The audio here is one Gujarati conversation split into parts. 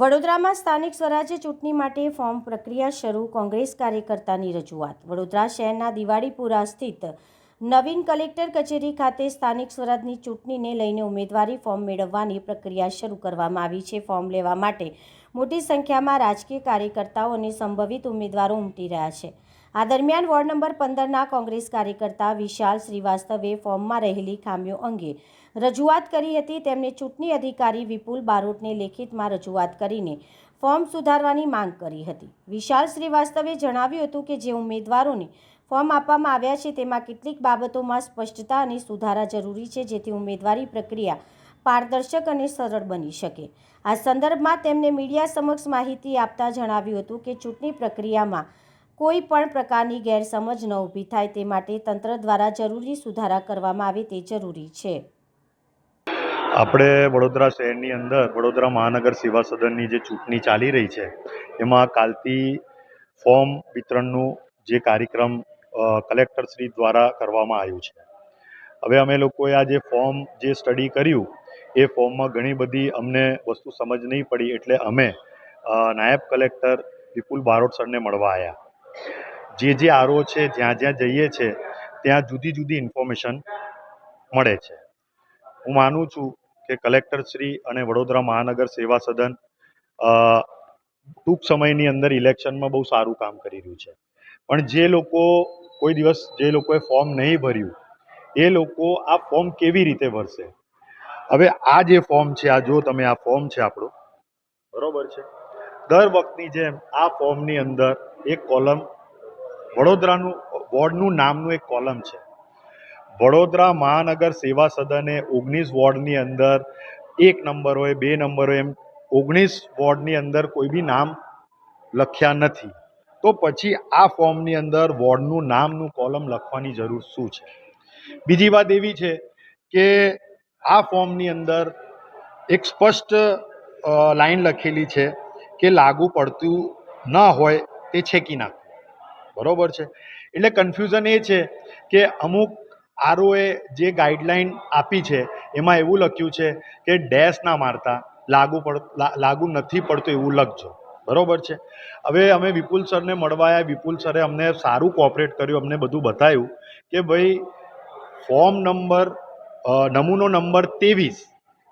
વડોદરામાં સ્થાનિક સ્વરાજ્ય ચૂંટણી માટે ફોર્મ પ્રક્રિયા શરૂ. કોંગ્રેસ કાર્યકર્તાની રજૂઆત. વડોદરા શહેરના દિવાળીપુરા સ્થિત નવીન કલેક્ટર કચેરી ખાતે સ્થાનિક સ્વરાજની ચૂંટણીને લઈને ઉમેદવારી ફોર્મ મેળવવાની પ્રક્રિયા શરૂ કરવામાં આવી છે. ફોર્મ લેવા માટે મોટી સંખ્યામાં રાજકીય કાર્યકર્તાઓ અને સંભવિત ઉમેદવારો ઉમટી રહ્યા છે. આ દરમિયાન વોર્ડ નંબર 15ના કોંગ્રેસ કાર્યકર્તા વિશાલ શ્રીવાસ્તવે ફોર્મમાં રહેલી ખામીઓ અંગે રજૂઆત કરી હતી. તેમણે ચૂંટણી અધિકારી વિપુલ બારોટને લેખિતમાં રજૂઆત કરીને ફોર્મ સુધારવાની માંગ કરી હતી. વિશાલ શ્રીવાસ્તવે જણાવ્યું હતું કે જે ઉમેદવારોને ફોર્મ આપવામાં આવ્યા છે તેમાં કેટલીક બાબતોમાં સ્પષ્ટતા અને સુધારા જરૂરી છે, જેથી ઉમેદવારી પ્રક્રિયા પારદર્શક અને સરળ બની શકે. આ સંદર્ભમાં તેમણે મીડિયા સમક્ષ માહિતી આપતા જણાવ્યું હતું કે ચૂંટણી પ્રક્રિયામાં કોઈ પણ પ્રકારની ગેરસમજ ન ઊભી થાય તે માટે તંત્ર દ્વારા જરૂરી સુધારા કરવામાં આવે તે જરૂરી છે. આપણે વડોદરા શહેરની અંદર વડોદરા મહાનગર સેવા સદનની જે ચૂંટણી ચાલી રહી છે એમાં કાલથી ફોર્મ વિતરણનું જે કાર્યક્રમ કલેક્ટરશ્રી દ્વારા કરવામાં આવ્યું છે. હવે અમે લોકોએ આ જે ફોર્મ જે સ્ટડી કર્યું એ ફોર્મમાં ઘણી બધી અમને વસ્તુ સમજ નહીં પડી, એટલે અમે નાયબ કલેક્ટર વિપુલ બારોટ સરને મળવા આવ્યા. જે આરો છે જ્યાં જ્યાં જઈએ છે ત્યાં જુદી જુદી ઇન્ફોર્મેશન મળે છે. હું માનું છું કે કલેક્ટરશ્રી અને વડોદરા મહાનગર સેવા સદન ટૂંક સમયની અંદર ઇલેક્શનમાં બહુ સારું કામ કરી રહ્યું છે, પણ જે લોકો કોઈ દિવસ જે લોકોએ ફોર્મ નહીં ભર્યું એ લોકો આ ફોર્મ કેવી રીતે ભરશે? હવે આ જે ફોર્મ છે, આ જો તમે આ ફોર્મ છે આપણું, બરોબર છે, દર વખતની જેમ આ ફોર્મની અંદર એક કોલમ વડોદરાનું વોર્ડનું નામનું એક કોલમ છે. વડોદરા મહાનગર સેવા સદને 19 વોર્ડની અંદર 1 નંબર હોય 2 નંબર હોય એમ 19 વોર્ડની અંદર કોઈ બી નામ લખ્યા નથી. તો પછી આ ફોર્મની અંદર વોર્ડનું નામનું કોલમ લખવાની જરૂર શું છે? બીજી વાત એવી છે કે આ ફોર્મની અંદર એક સ્પષ્ટ લાઈન લખેલી છે કે લાગુ પડતું ન હોય તે છેકી નાખવું. બરોબર છે. એટલે કન્ફ્યુઝન એ છે કે અમુક આરઓએ જે ગાઈડલાઈન આપી છે એમાં એવું લખ્યું છે કે ડેશ ના મારતા લાગુ નથી પડતું એવું લખજો. બરોબર છે. હવે અમે વિપુલ સરને મળવા આવ્યા. વિપુલ સરે અમને સારું કોઓપરેટ કર્યું, અમને બધું બતાવ્યું કે ભાઈ ફોર્મ નંબર નમૂનો નંબર 23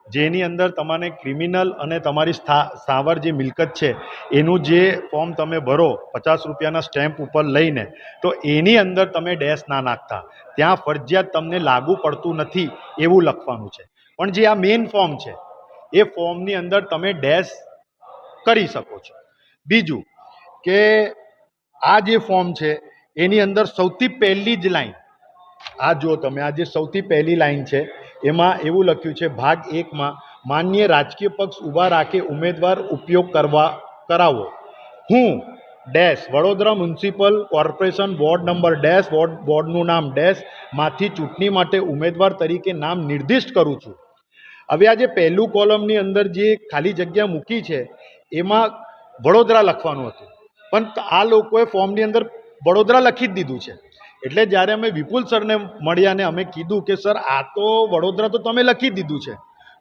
જેની અંદર તમારે ક્રિમિનલ અને તમારી સ્થાવર જે મિલકત છે એનું જે ફોર્મ તમે ભરો 50 રૂપિયાના સ્ટેમ્પ ઉપર લઈને, તો એની અંદર તમે ડેશ ના નાખતા, ત્યાં ફરજિયાત તમને લાગુ પડતું નથી એવું લખવાનું છે. પણ જે આ મેઇન ફોર્મ છે એ ફોર્મની અંદર તમે ડેશ કરી શકો છો. બીજું કે આ જે ફોર્મ છે એની અંદર સૌથી પહેલી જ લાઈન, આ જો તમે આ જે સૌથી પહેલી લાઈન છે એમાં એવું લખ્યું છે ભાગ 1માં માન્ય રાજકીય પક્ષ ઊભા રાખે ઉમેદવાર ઉપયોગ કરાવો. હું dash Vadodara municipal corporation ward number dash વોર્ડનું નામ ડેશ માંથી ચૂંટણી માટે ઉમેદવાર તરીકે નામ નિર્દિષ્ટ કરું છું. હવે આ જે પહેલું કોલમની અંદર જે ખાલી જગ્યા મૂકી છે એમાં વડોદરા લખવાનું હતું, પણ આ લોકોએ ફોર્મની અંદર વડોદરા લખી જ દીધું છે. એટલે જ્યારે અમે વિપુલ સરને મળ્યા ને અમે કીધું કે સર આ તો વડોદરા તો તમે લખી જ દીધું છે,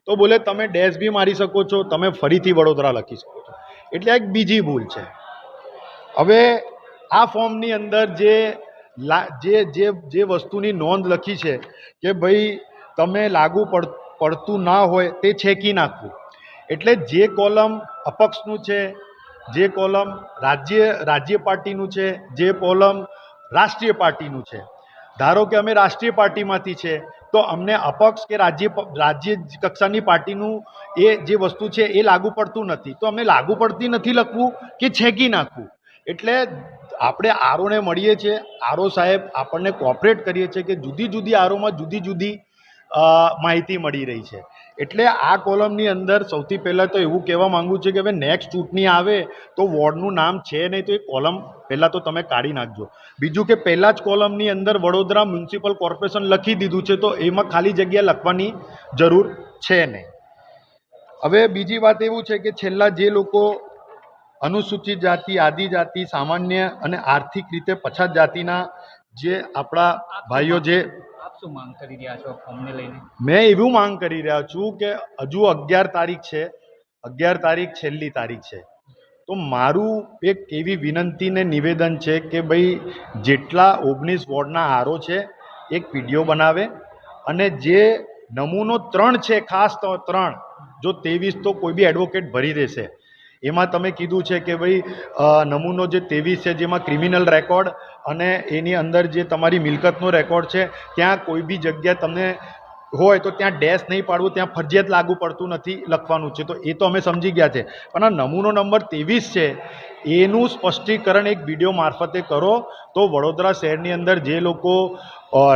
તો બોલે તમે ડેશ બી મારી શકો છો, તમે ફરીથી વડોદરા લખી શકો છો. એટલે એક બીજી ભૂલ છે. હવે આ ફોર્મની અંદર જે વસ્તુની નોંધ લખી છે કે ભાઈ તમે લાગુ પડતું ના હોય તે છેકી નાખવું. એટલે જે કોલમ અપક્ષનું છે, જે કોલમ રાજ્ય પાર્ટીનું છે, જે કોલમ રાષ્ટ્રીય પાર્ટીનું છે, ધારો કે અમે રાષ્ટ્રીય પાર્ટીમાંથી છે તો અમને અપક્ષ કે રાજ્ય કક્ષાની પાર્ટીનું એ જે વસ્તુ છે એ લાગુ પડતું નથી, તો અમને લાગુ પડતી નથી લખવું કે છેકી નાખવું. એટલે આપણે આરોને મળીએ છીએ, આરો સાહેબ આપણને કોઓપરેટ કરીએ છીએ કે જુદી જુદી આરોમાં જુદી જુદી માહિતી મળી રહી છે. એટલે આ કોલમની અંદર સૌથી પહેલાં તો એવું કહેવા માંગુ છું કે હવે નેક્સ્ટ ચૂંટણી આવે તો વોર્ડનું નામ છે નહીં તો એ કોલમ પહેલાં તો તમે કાઢી નાખજો. બીજું કે પહેલાં જ કોલમની અંદર વડોદરા મ્યુનિસિપલ કોર્પોરેશન લખી દીધું છે તો એમાં ખાલી જગ્યા લખવાની જરૂર છે નહીં. હવે બીજી વાત એવું છે કે છેલ્લા જે લોકો અનુસૂચિત જાતિ, આદિજાતિ, સામાન્ય અને આર્થિક રીતે પછાત જાતિના જે આપણા ભાઈઓ જે માંગ કરી રહ્યા છો ફોર્મને લઈને? મેં એવું માંગ કરી રહ્યા છું કે હજુ 11 તારીખ છે, 11 તારીખ છેલ્લી તારીખ છે. તો મારું એક એવી વિનંતી ને નિવેદન છે કે ભાઈ જેટલા 19 વોર્ડના આરો છે એક વિડીયો બનાવે અને જે નમૂનો 3 છે, ખાસ તો 3, જો 23 તો કોઈ બી એડવોકેટ ભરી દેશે. એમાં તમે કીધું છે કે ભાઈ નમૂનો જે 23 છે જેમાં ક્રિમિનલ રેકોર્ડ અને એની અંદર જે તમારી મિલકતનો રેકોર્ડ છે, ત્યાં કોઈ બી જગ્યા તમને હોય તો ત્યાં ડેશ નહીં પાડવું, ત્યાં ફરજિયાત લાગુ પડતું નથી લખવાનું છે. તો એ તો અમે સમજી ગયા છે, પણ આ નમૂનો નંબર 23 છે એનું સ્પષ્ટીકરણ એક વિડીયો મારફતે કરો તો વડોદરા શહેરની અંદર જે લોકો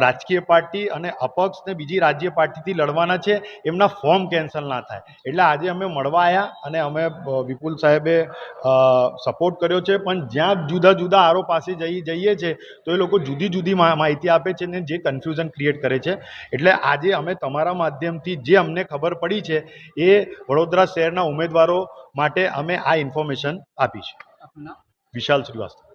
રાજકીય પાર્ટી અને અપક્ષ ને બીજી રાજ્ય પાર્ટીથી લડવાના છે એમના ફોર્મ કેન્સલ ના થાય. એટલે આજે અમે મળવા આવ્યા અને અમે વિપુલ સાહેબે સપોર્ટ કર્યો છે, પણ જ્યાં જુદા જુદા આરો પાસે જઈએ છે તો એ લોકો જુદી જુદી માહિતી આપે છે ને જે કન્ફ્યુઝન ક્રિએટ કરે છે. એટલે આજે અમે તમારા માધ્યમથી જે અમને ખબર પડી છે એ વડોદરા શહેરના ઉમેદવારો માટે અમે આ ઇન્ફોર્મેશન આપી છે. વિશાલ શ્રીવાસ્તવ.